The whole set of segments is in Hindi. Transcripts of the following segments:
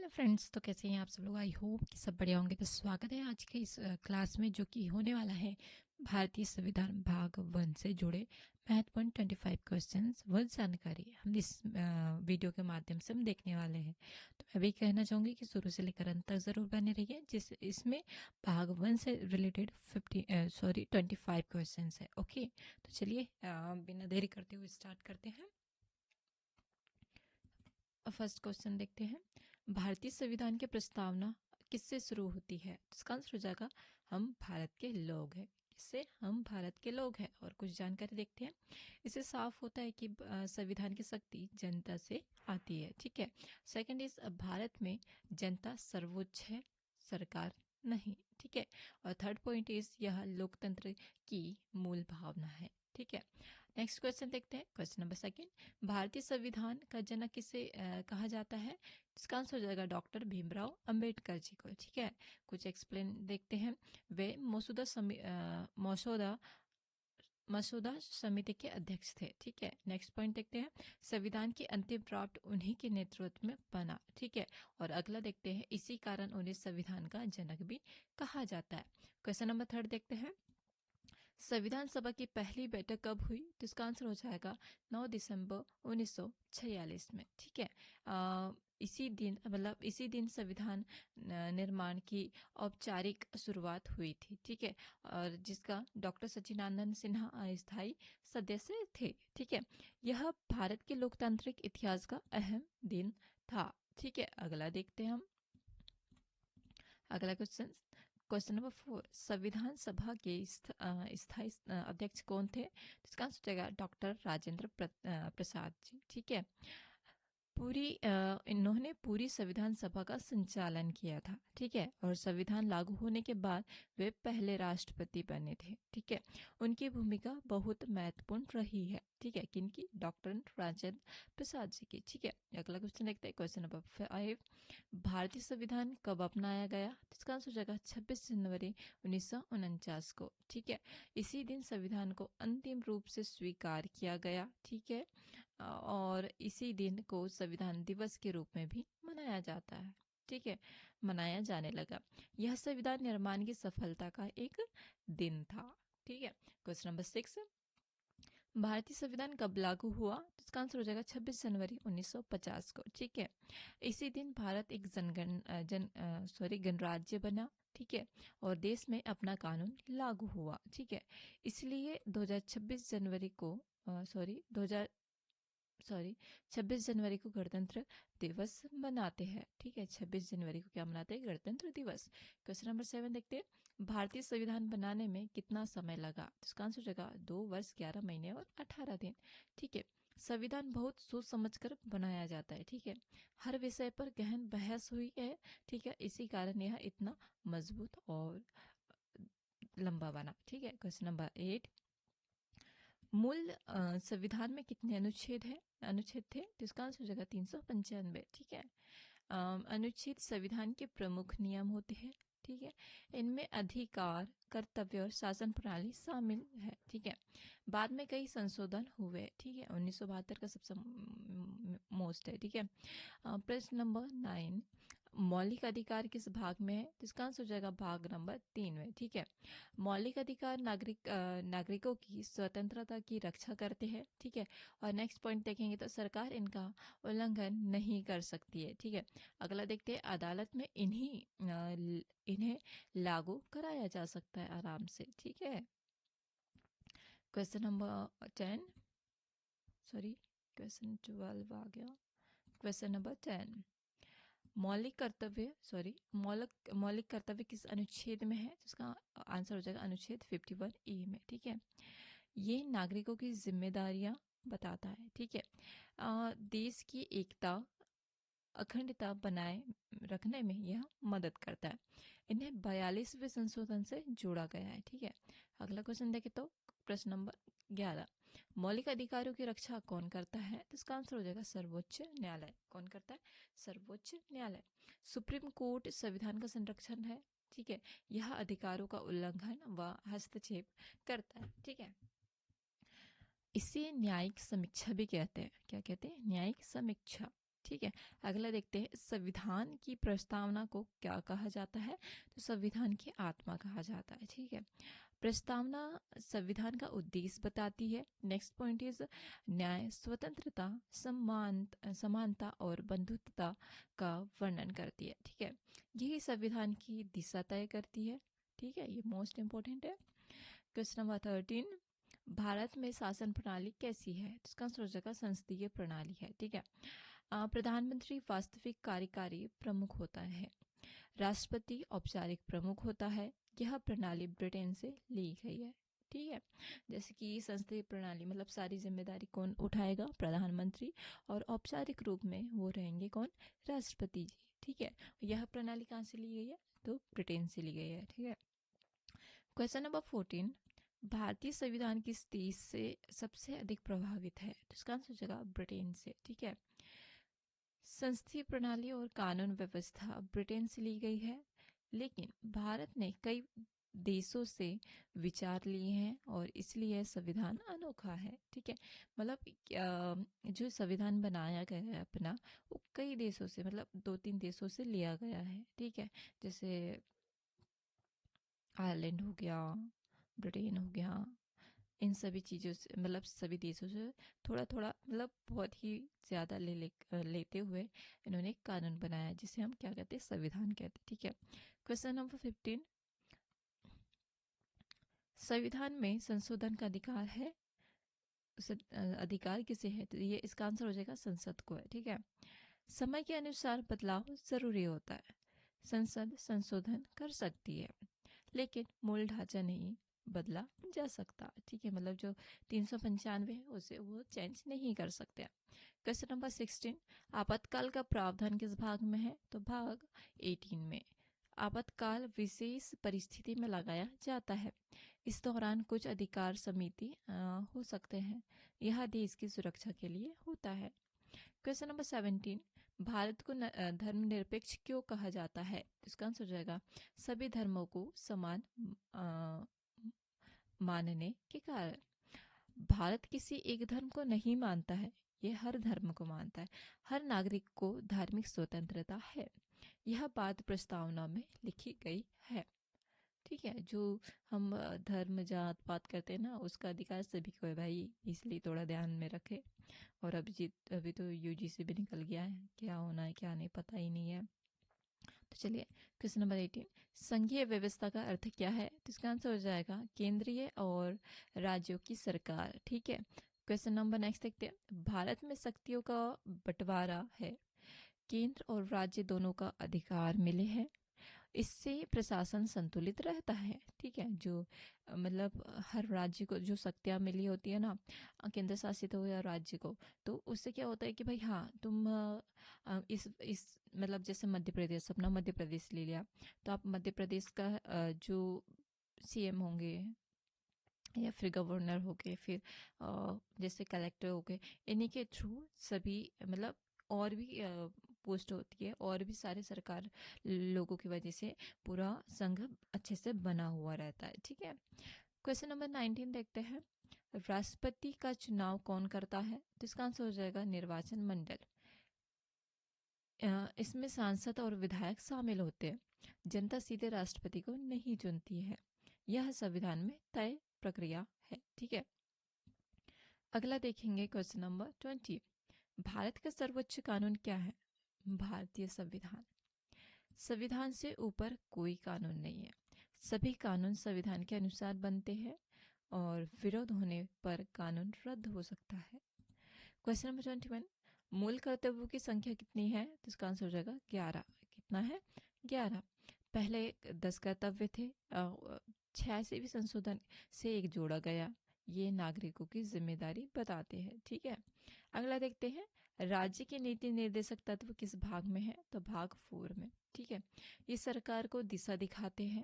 हेलो फ्रेंड्स, तो कैसे हैं आप सब लोग। आई होप कि सब बढ़िया होंगे। तो स्वागत है आज के इस क्लास में, जो कि होने वाला है भारतीय संविधान भाग 1 से जुड़े महत्वपूर्ण 25 क्वेश्चंस व जानकारी हम इस वीडियो के माध्यम से हम देखने वाले हैं। तो मैं भी कहना चाहूँगी कि शुरू से लेकर अंत तक ज़रूर बने रहिए, जिस इसमें भाग 1 से रिलेटेड 25 क्वेश्चंस है। ओके, तो चलिए बिना देरी करते हुए स्टार्ट करते हैं। फर्स्ट क्वेश्चन देखते हैं। भारतीय संविधान की प्रस्तावना किससे शुरू होती है? इसका आंसर हो जाएगा हम भारत के लोग हैं। किससे? हम भारत के लोग हैं। और कुछ जानकारी देखते हैं। इससे साफ होता है कि संविधान की शक्ति जनता से आती है। ठीक है। सेकंड इज, भारत में जनता सर्वोच्च है, सरकार नहीं। ठीक है। और थर्ड पॉइंट इज, यह लोकतंत्र की मूल भावना है। ठीक है। नेक्स्ट क्वेश्चन देखते हैं। क्वेश्चन नंबर सेकंड, भारतीय संविधान का जनक किसे कहा जाता है? इसका आंसर हो जाएगा डॉक्टर भीमराव अंबेडकर जी को। ठीक है। कुछ एक्सप्लेन देखते हैं। वे मसौदा समिति के अध्यक्ष थे। ठीक है। नेक्स्ट पॉइंट देखते हैं। संविधान की अंतिम ड्राफ्ट उन्हीं के नेतृत्व में बना। ठीक है। और अगला देखते हैं, इसी कारण उन्हें संविधान का जनक भी कहा जाता है। क्वेश्चन नंबर थर्ड देखते हैं। संविधान सभा की पहली बैठक कब हुई? तो इसका आंसर हो जाएगा 9 दिसंबर 1946 में। ठीक है। इसी दिन संविधान निर्माण की औपचारिक शुरुआत हुई थी। ठीक है। और जिसका डॉक्टर सच्चिदानंद सिन्हा अस्थायी सदस्य थे। ठीक है। यह भारत के लोकतांत्रिक इतिहास का अहम दिन था। ठीक है। अगला देखते हैं हम। अगला क्वेश्चन, क्वेश्चन नंबर 4, संविधान सभा के स्थायी अध्यक्ष कौन थे? इसका आंसर हो जाएगा डॉक्टर राजेंद्र प्रसाद जी। ठीक है। इन्होंने पूरी संविधान सभा का संचालन किया था। ठीक है। और संविधान लागू होने के बाद वे पहले राष्ट्रपति बने थे। ठीक है। उनकी भूमिका बहुत महत्वपूर्ण रही है। ठीक है। किनकी? डॉक्टर राजेंद्र प्रसाद जी की। ठीक है। अगला क्वेश्चन देखते हैं। क्वेश्चन नंबर 5, भारतीय संविधान कब अपनाया गया? इसका आंसर हो जाएगा 26 जनवरी 1949 को। ठीक है। इसी दिन संविधान को अंतिम रूप से स्वीकार किया गया। ठीक है। और इसी दिन को संविधान दिवस के रूप में भी मनाया जाता है। ठीक है। मनाया जाने लगा। यह संविधान निर्माण की सफलता का एक दिन था। ठीक है। क्वेश्चन नंबर 6, भारतीय संविधान कब लागू हुआ? तो इसका आंसर हो जाएगा 26 जनवरी 1950 को। ठीक है। इसी दिन भारत एक गणराज्य बना। ठीक है। और देश में अपना कानून लागू हुआ। ठीक है। इसलिए 2026 जनवरी को सॉरी 2000 सॉरी 26 जनवरी को गणतंत्र दिवस मनाते हैं। ठीक है। 26 जनवरी को क्या मनाते हैं? गणतंत्र दिवस। क्वेश्चन नंबर 7 देखते हैं। भारतीय संविधान बनाने में कितना समय लगा? तो इसका आंसर हो जाएगा 2 वर्ष 11 महीने और 18 दिन। ठीक है। संविधान बहुत सोच समझकर बनाया जाता है। ठीक है। हर विषय पर गहन बहस हुई है। ठीक है। इसी कारण यह इतना मजबूत और लंबा बना। ठीक है। क्वेश्चन नंबर 8, मूल संविधान में कितने अनुच्छेद थे? तो इसका आंसर हो जाएगा 395। ठीक है। अनुच्छेद संविधान के प्रमुख नियम होते हैं। ठीक है। इनमें अधिकार, कर्तव्य और शासन प्रणाली शामिल है। ठीक है। बाद में कई संशोधन हुए। ठीक है। 1972 का सबसे मोस्ट है। ठीक है। प्रश्न नंबर 9, मौलिक अधिकार किस भाग में है? तो इसका आंसर हो जाएगा भाग नंबर 3 में। ठीक है। मौलिक अधिकार नागरिकों की स्वतंत्रता की रक्षा करते हैं। ठीक है। और नेक्स्ट पॉइंट देखेंगे तो सरकार इनका उल्लंघन नहीं कर सकती है। ठीक है। अगला देखते हैं, अदालत में इन्हें लागू कराया जा सकता है आराम से। ठीक है। क्वेश्चन नंबर 10 सॉरी क्वेश्चन 12 आ गया। क्वेश्चन नंबर 10, मौलिक कर्तव्य किस अनुच्छेद में है? तो इसका आंसर हो जाएगा अनुच्छेद 51A में। ठीक है। ये नागरिकों की जिम्मेदारियां बताता है। ठीक है। देश की एकता, अखंडता बनाए रखने में यह मदद करता है। इन्हें 42वें संशोधन से जोड़ा गया है। ठीक है। अगला क्वेश्चन देखें तो प्रश्न नंबर 11, मौलिक अधिकारों की रक्षा कौन करता है? तो इसका आंसर हो जाएगा सर्वोच्च न्यायालय। कौन करता है? सर्वोच्च न्यायालय। सुप्रीम कोर्ट संविधान का संरक्षण है। ठीक है। यह अधिकारों का उल्लंघन व हस्तक्षेप करता है। ठीक है। इसे न्यायिक समीक्षा भी कहते हैं। क्या कहते हैं? न्यायिक समीक्षा। ठीक है। अगला देखते हैं, संविधान की प्रस्तावना को क्या कहा जाता है? तो संविधान की आत्मा कहा जाता है। ठीक है। प्रस्तावना संविधान का उद्देश्य बताती है। नेक्स्ट पॉइंट इज न्याय, स्वतंत्रता, समानता और बंधुत्वता का वर्णन करती है। ठीक है। यही संविधान की दिशा तय करती है। ठीक है, ये मोस्ट इंपॉर्टेंट है। क्वेश्चन नंबर 13, भारत में शासन प्रणाली कैसी है? तो इसका आंसर हो जाएगा संसदीय प्रणाली है। ठीक है। प्रधानमंत्री वास्तविक कार्यकारी प्रमुख होता है। राष्ट्रपति औपचारिक प्रमुख होता है। यह प्रणाली ब्रिटेन से ली गई है। ठीक है। जैसे कि संसदीय प्रणाली मतलब सारी जिम्मेदारी कौन उठाएगा? प्रधानमंत्री। और औपचारिक रूप में वो रहेंगे कौन? राष्ट्रपति जी। ठीक है। यह प्रणाली कहाँ से ली गई है? तो ब्रिटेन से ली गई है। ठीक है। क्वेश्चन नंबर 14, भारतीय संविधान किस देश से सबसे अधिक प्रभावित है? तो इसका आंसर हो जाएगा ब्रिटेन से। ठीक है। संसदीय प्रणाली और कानून व्यवस्था ब्रिटेन से ली गई है, लेकिन भारत ने कई देशों से विचार लिए हैं और इसलिए संविधान अनोखा है। ठीक है। मतलब जो संविधान बनाया गया है अपना, वो कई देशों से मतलब 2-3 देशों से लिया गया है। ठीक है। जैसे आयरलैंड हो गया, ब्रिटेन हो गया, इन सभी चीज़ों से मतलब सभी देशों से थोड़ा थोड़ा मतलब बहुत ही ज़्यादा लेते हुए इन्होंने एक कानून बनाया जिसे हम क्या कहते हैं? संविधान कहते हैं। ठीक है। क्वेश्चन नंबर 15, संविधान में संशोधन का अधिकार है। अधिकार किसे है? तो ये इसका आंसर हो जाएगा संसद को है। ठीक है। समय के अनुसार बदलाव जरूरी होता है। संसद संशोधन कर सकती है, लेकिन मूल ढांचा नहीं बदला जा सकता। ठीक है। मतलब जो 395 है उसे वो चेंज नहीं कर सकते। क्वेश्चन नंबर 16, आपातकाल का प्रावधान किस भाग में है? तो भाग 18 में। आपातकाल विशेष परिस्थिति में लगाया जाता है। इस दौरान कुछ अधिकार समिति हो सकते हैं। यह देश की सुरक्षा के लिए होता है। क्वेश्चन नंबर 17, भारत को धर्मनिरपेक्ष क्यों कहा जाता है? इसका आंसर हो जाएगा सभी धर्मों को समान अ, मानने के कारण। भारत किसी एक धर्म को नहीं मानता है, ये हर धर्म को मानता है। हर नागरिक को धार्मिक स्वतंत्रता है। यह बात प्रस्तावना में लिखी गई है। ठीक है। जो हम धर्म जात पात करते हैं ना, उसका अधिकार सभी को है भाई, इसलिए थोड़ा ध्यान में रखे। और अभी तो यूजीसी भी निकल गया है, क्या होना है क्या नहीं पता ही नहीं है। तो चलिए, क्वेश्चन नंबर 18, संघीय व्यवस्था का अर्थ क्या है? तो इसका आंसर हो जाएगा केंद्रीय और राज्यों की सरकार। ठीक है। क्वेश्चन नंबर नेक्स्ट देखते हैं, भारत में शक्तियों का बंटवारा है। केंद्र और राज्य दोनों का अधिकार मिले हैं। इससे प्रशासन संतुलित रहता है। ठीक है। जो मतलब हर राज्य को जो शक्तियाँ मिली होती है ना, केंद्र शासित हो या राज्य को, तो उससे क्या होता है कि भाई हाँ तुम इस मतलब जैसे मध्य प्रदेश, अपना मध्य प्रदेश ले लिया, तो आप मध्य प्रदेश का जो सीएम होंगे या फिर गवर्नर हो गए, फिर जैसे कलेक्टर हो गए, इन्हीं के थ्रू सभी मतलब और भी पोस्ट होती है और भी सारे सरकार लोगों की वजह से पूरा संघ अच्छे से बना हुआ रहता है। ठीक है। क्वेश्चन नंबर 19 देखते हैं, राष्ट्रपति का चुनाव कौन करता है? तो इसका आंसर हो जाएगा निर्वाचन मंडल। इसमें सांसद और विधायक शामिल होते हैं। जनता सीधे राष्ट्रपति को नहीं चुनती है। यह संविधान में तय प्रक्रिया है। ठीक है। अगला देखेंगे क्वेश्चन नंबर 20, भारत का सर्वोच्च कानून क्या है? भारतीय संविधान। संविधान से ऊपर कोई कानून नहीं है। सभी कानून संविधान के अनुसार बनते हैं और विरोध होने पर कानून रद्द हो सकता है। क्वेश्चन नंबर 21, मूल कर्तव्यों की संख्या कितनी है? तो इसका आंसर हो जाएगा 11। कितना है? 11। पहले 10 कर्तव्य थे, 86वें संशोधन से एक जोड़ा गया। ये नागरिकों की जिम्मेदारी बताते हैं। ठीक है। अगला देखते हैं, राज्य के नीति निर्देशक तत्व किस भाग में है? तो भाग 4 में। ठीक है। ये सरकार को दिशा दिखाते हैं।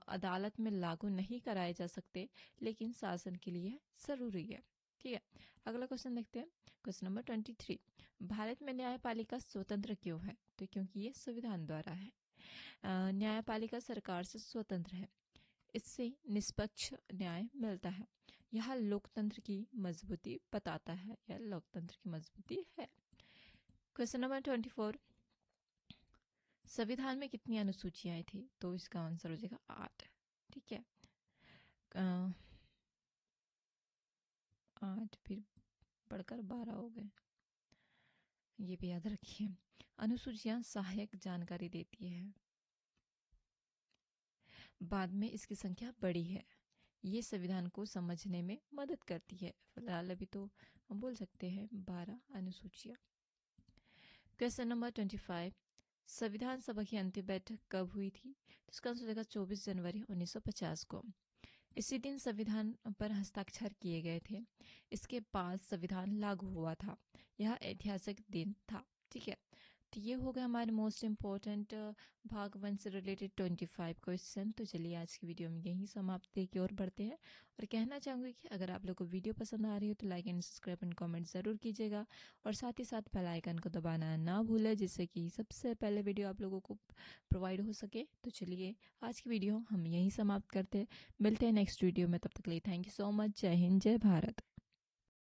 अदालत में लागू नहीं कराए जा सकते, लेकिन शासन के लिए जरूरी है। ठीक है। अगला क्वेश्चन देखते हैं, क्वेश्चन नंबर 23, भारत में न्यायपालिका स्वतंत्र क्यों है? तो क्योंकि ये संविधान द्वारा है। न्यायपालिका सरकार से स्वतंत्र है। इससे निष्पक्ष न्याय मिलता है। यह लोकतंत्र की मजबूती बताता है या लोकतंत्र की मजबूती है। क्वेश्चन नंबर 24, संविधान में कितनी अनुसूचियां थी? तो इसका आंसर हो जाएगा 8। ठीक है, 8 फिर बढ़कर 12 हो गए, ये भी याद रखिए। अनुसूचियां सहायक जानकारी देती है, बाद में इसकी संख्या बड़ी है। ये संविधान को समझने में मदद करती है। फिलहाल अभी तो हम बोल सकते हैं 12 अनुसूचियां। क्वेश्चन नंबर 25, संविधान सभा की अंतिम बैठक कब हुई थी? तो इसका आंसर होगा 24 जनवरी 1950 को। इसी दिन संविधान पर हस्ताक्षर किए गए थे। इसके बाद संविधान लागू हुआ था। यह ऐतिहासिक दिन था। ठीक है, तो ये हो गया हमारे मोस्ट इम्पोर्टेंट भाग 1 से रिलेटेड 25 क्वेश्चन। तो चलिए आज की वीडियो में यहीं समाप्ति की ओर बढ़ते हैं, और कहना चाहूँगी कि अगर आप लोग को वीडियो पसंद आ रही हो तो like and subscribe and comment ज़रूर कीजिएगा, और साथ ही साथ बेल आइकन को दबाना ना भूलें, जिससे कि सबसे पहले वीडियो आप लोगों को प्रोवाइड हो सके। तो चलिए आज की वीडियो हम यहीं समाप्त करते हैं, मिलते हैं नेक्स्ट वीडियो में। तब तक के लिए थैंक यू सो मच। जय हिंद, जय भारत।